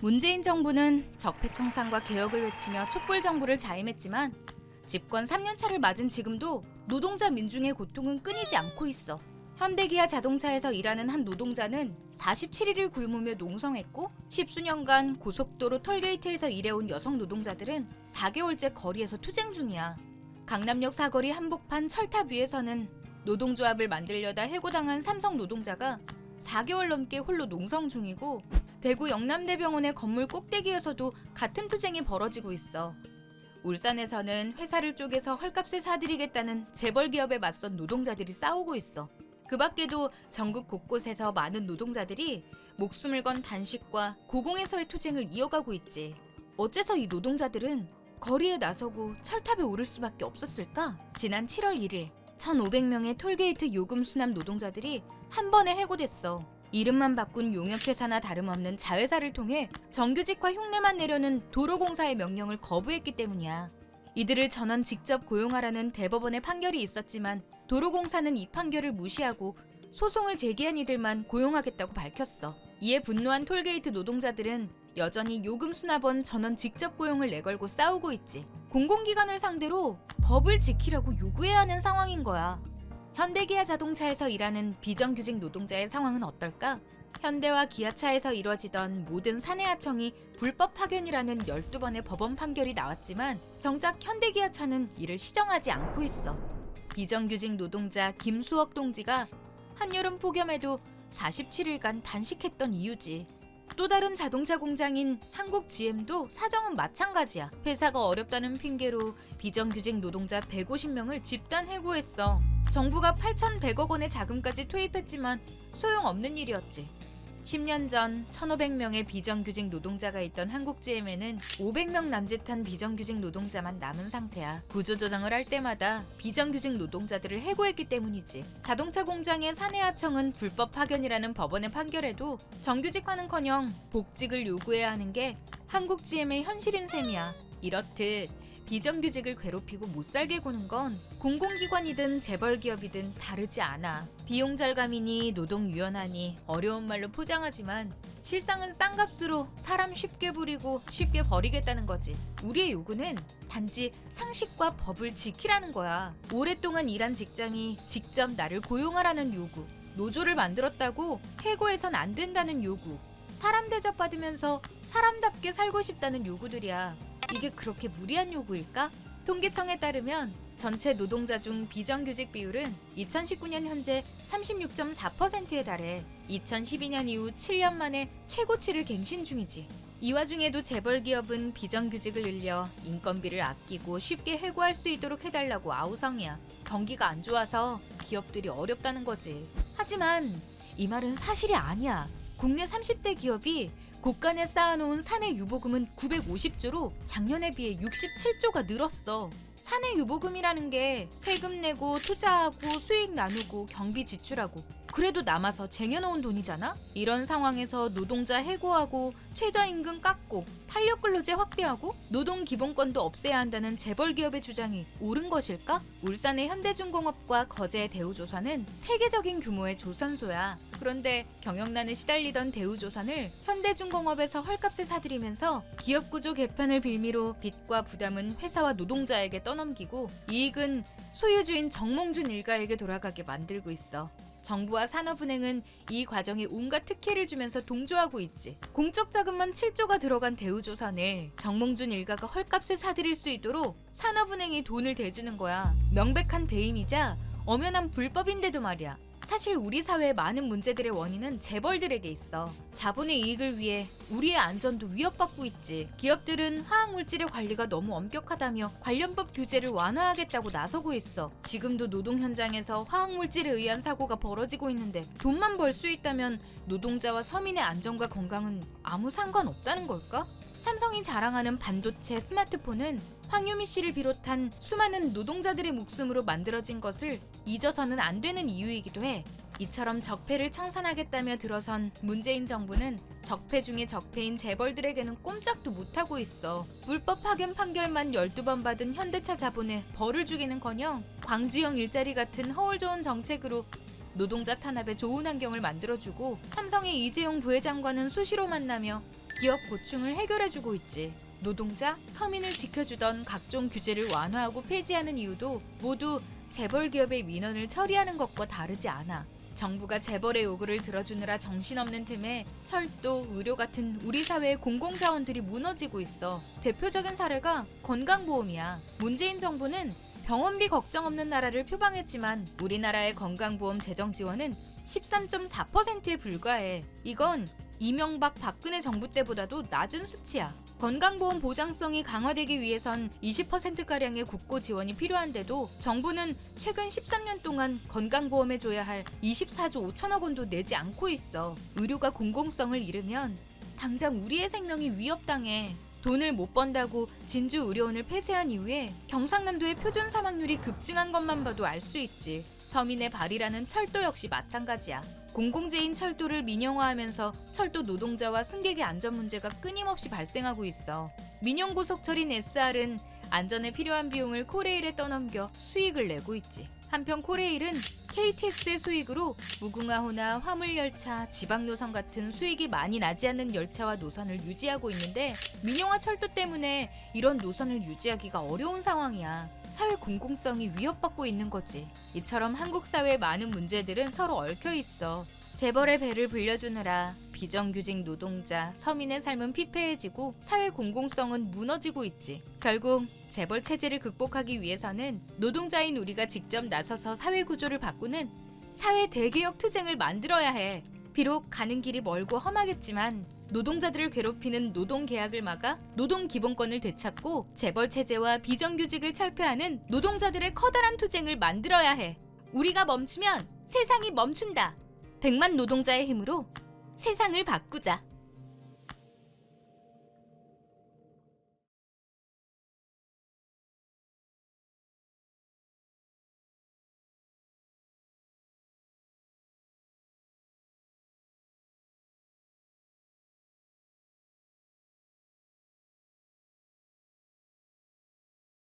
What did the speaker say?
문재인 정부는 적폐 청산과 개혁을 외치며 촛불 정부를 자임했지만 집권 3년차를 맞은 지금도 노동자 민중의 고통은 끊이지 않고 있어. 현대기아 자동차에서 일하는 한 노동자는 47일을 굶으며 농성했고 10수년간 고속도로 톨게이트에서 일해온 여성 노동자들은 4개월째 거리에서 투쟁 중이야. 강남역 사거리 한복판 철탑 위에서는 노동조합을 만들려다 해고당한 삼성 노동자가 4개월 넘게 홀로 농성 중이고 대구 영남대병원의 건물 꼭대기에서도 같은 투쟁이 벌어지고 있어. 울산에서는 회사를 쪼개서 헐값에 사들이겠다는 재벌 기업에 맞선 노동자들이 싸우고 있어. 그 밖에도 전국 곳곳에서 많은 노동자들이 목숨을 건 단식과 고공에서의 투쟁을 이어가고 있지. 어째서 이 노동자들은 거리에 나서고 철탑에 오를 수밖에 없었을까? 지난 7월 1일 1,500명의 톨게이트 요금 수납 노동자들이 한 번에 해고됐어. 이름만 바꾼 용역회사나 다름없는 자회사를 통해 정규직화 흉내만 내려는 도로공사의 명령을 거부했기 때문이야. 이들을 전원 직접 고용하라는 대법원의 판결이 있었지만 도로공사는 이 판결을 무시하고 소송을 제기한 이들만 고용하겠다고 밝혔어. 이에 분노한 톨게이트 노동자들은 여전히 요금 수납원 전원 직접 고용을 내걸고 싸우고 있지. 공공기관을 상대로 법을 지키라고 요구해야 하는 상황인 거야. 현대기아 자동차에서 일하는 비정규직 노동자의 상황은 어떨까? 현대와 기아차에서 이뤄지던 모든 사내하청이 불법 파견이라는 12번의 법원 판결이 나왔지만 정작 현대기아차는 이를 시정하지 않고 있어. 비정규직 노동자 김수억 동지가 한여름 폭염에도 47일간 단식했던 이유지. 또 다른 자동차 공장인 한국 GM도 사정은 마찬가지야. 회사가 어렵다는 핑계로 비정규직 노동자 150명을 집단 해고했어. 정부가 8,100억 원의 자금까지 투입했지만 소용없는 일이었지. 10년 전 1,500명의 비정규직 노동자가 있던 한국 GM에는 500명 남짓한 비정규직 노동자만 남은 상태야. 구조조정을 할 때마다 비정규직 노동자들을 해고했기 때문이지. 자동차 공장의 사내하청은 불법 파견이라는 법원의 판결에도 정규직화는커녕 복직을 요구해야 하는 게 한국 GM의 현실인 셈이야. 이렇듯 비정규직을 괴롭히고 못살게 구는 건 공공기관이든 재벌기업이든 다르지 않아. 비용 절감이니 노동 유연하니 어려운 말로 포장하지만 실상은 싼 값으로 사람 쉽게 부리고 쉽게 버리겠다는 거지. 우리의 요구는 단지 상식과 법을 지키라는 거야. 오랫동안 일한 직장이 직접 나를 고용하라는 요구. 노조를 만들었다고 해고해선 안 된다는 요구. 사람 대접받으면서 사람답게 살고 싶다는 요구들이야. 이게 그렇게 무리한 요구일까? 통계청에 따르면 전체 노동자 중 비정규직 비율은 2019년 현재 36.4%에 달해 2012년 이후 7년 만에 최고치를 갱신 중이지. 이 와중에도 재벌 기업은 비정규직을 늘려 인건비를 아끼고 쉽게 해고할 수 있도록 해달라고 아우성이야. 경기가 안 좋아서 기업들이 어렵다는 거지. 하지만 이 말은 사실이 아니야. 국내 30대 기업이 곳간에 쌓아놓은 사내 유보금은 950조로 작년에 비해 67조가 늘었어. 사내 유보금이라는 게 세금 내고 투자하고 수익 나누고 경비 지출하고 그래도 남아서 쟁여놓은 돈이잖아? 이런 상황에서 노동자 해고하고 최저임금 깎고 탄력근로제 확대하고 노동기본권도 없애야 한다는 재벌기업의 주장이 옳은 것일까? 울산의 현대중공업과 거제의 대우조선은 세계적인 규모의 조선소야. 그런데 경영난에 시달리던 대우조선을 현대중공업에서 헐값에 사들이면서 기업구조 개편을 빌미로 빚과 부담은 회사와 노동자에게 떠넘기고 이익은 소유주인 정몽준 일가에게 돌아가게 만들고 있어. 정부와 산업은행은 이 과정에 온갖 특혜를 주면서 동조하고 있지. 공적 자금만 7조가 들어간 대우조선을 정몽준 일가가 헐값에 사들일 수 있도록 산업은행이 돈을 대주는 거야. 명백한 배임이자 엄연한 불법인데도 말이야. 사실 우리 사회의 많은 문제들의 원인은 재벌들에게 있어. 자본의 이익을 위해 우리의 안전도 위협받고 있지. 기업들은 화학물질의 관리가 너무 엄격하다며 관련법 규제를 완화하겠다고 나서고 있어. 지금도 노동 현장에서 화학물질에 의한 사고가 벌어지고 있는데 돈만 벌 수 있다면 노동자와 서민의 안전과 건강은 아무 상관없다는 걸까? 삼성이 자랑하는 반도체 스마트폰은 황유미 씨를 비롯한 수많은 노동자들의 목숨으로 만들어진 것을 잊어서는 안 되는 이유이기도 해. 이처럼 적폐를 청산하겠다며 들어선 문재인 정부는 적폐 중에 적폐인 재벌들에게는 꼼짝도 못하고 있어. 불법 파견 판결만 12번 받은 현대차 자본에 벌을 주기는커녕 광주형 일자리 같은 허울 좋은 정책으로 노동자 탄압에 좋은 환경을 만들어주고 삼성의 이재용 부회장과는 수시로 만나며 기업 고충을 해결해주고 있지. 노동자, 서민을 지켜주던 각종 규제를 완화하고 폐지하는 이유도 모두 재벌 기업의 민원을 처리하는 것과 다르지 않아. 정부가 재벌의 요구를 들어주느라 정신없는 틈에 철도, 의료 같은 우리 사회의 공공자원들이 무너지고 있어. 대표적인 사례가 건강보험이야. 문재인 정부는 병원비 걱정 없는 나라를 표방했지만 우리나라의 건강보험 재정 지원은 13.4%에 불과해. 이건 이명박 박근혜 정부 때보다도 낮은 수치야. 건강보험 보장성이 강화되기 위해선 20%가량의 국고 지원이 필요한데도 정부는 최근 13년 동안 건강보험에 줘야 할 24조 5천억 원도 내지 않고 있어. 의료가 공공성을 잃으면 당장 우리의 생명이 위협당해. 돈을 못 번다고 진주 의료원을 폐쇄한 이후에 경상남도의 표준 사망률이 급증한 것만 봐도 알 수 있지. 서민의 발이라는 철도 역시 마찬가지야. 공공재인 철도를 민영화하면서 철도 노동자와 승객의 안전 문제가 끊임없이 발생하고 있어. 민영고속철인 SR은 안전에 필요한 비용을 코레일에 떠넘겨 수익을 내고 있지. 한편 코레일은 KTX의 수익으로 무궁화호나 화물열차, 지방노선 같은 수익이 많이 나지 않는 열차와 노선을 유지하고 있는데 민영화 철도 때문에 이런 노선을 유지하기가 어려운 상황이야. 사회 공공성이 위협받고 있는 거지. 이처럼 한국 사회의 많은 문제들은 서로 얽혀 있어. 재벌의 배를 불려주느라 비정규직 노동자, 서민의 삶은 피폐해지고 사회 공공성은 무너지고 있지. 결국 재벌 체제를 극복하기 위해서는 노동자인 우리가 직접 나서서 사회 구조를 바꾸는 사회 대개혁 투쟁을 만들어야 해. 비록 가는 길이 멀고 험하겠지만 노동자들을 괴롭히는 노동계약을 막아 노동기본권을 되찾고 재벌 체제와 비정규직을 철폐하는 노동자들의 커다란 투쟁을 만들어야 해. 우리가 멈추면 세상이 멈춘다. 100만 노동자의 힘으로 세상을 바꾸자.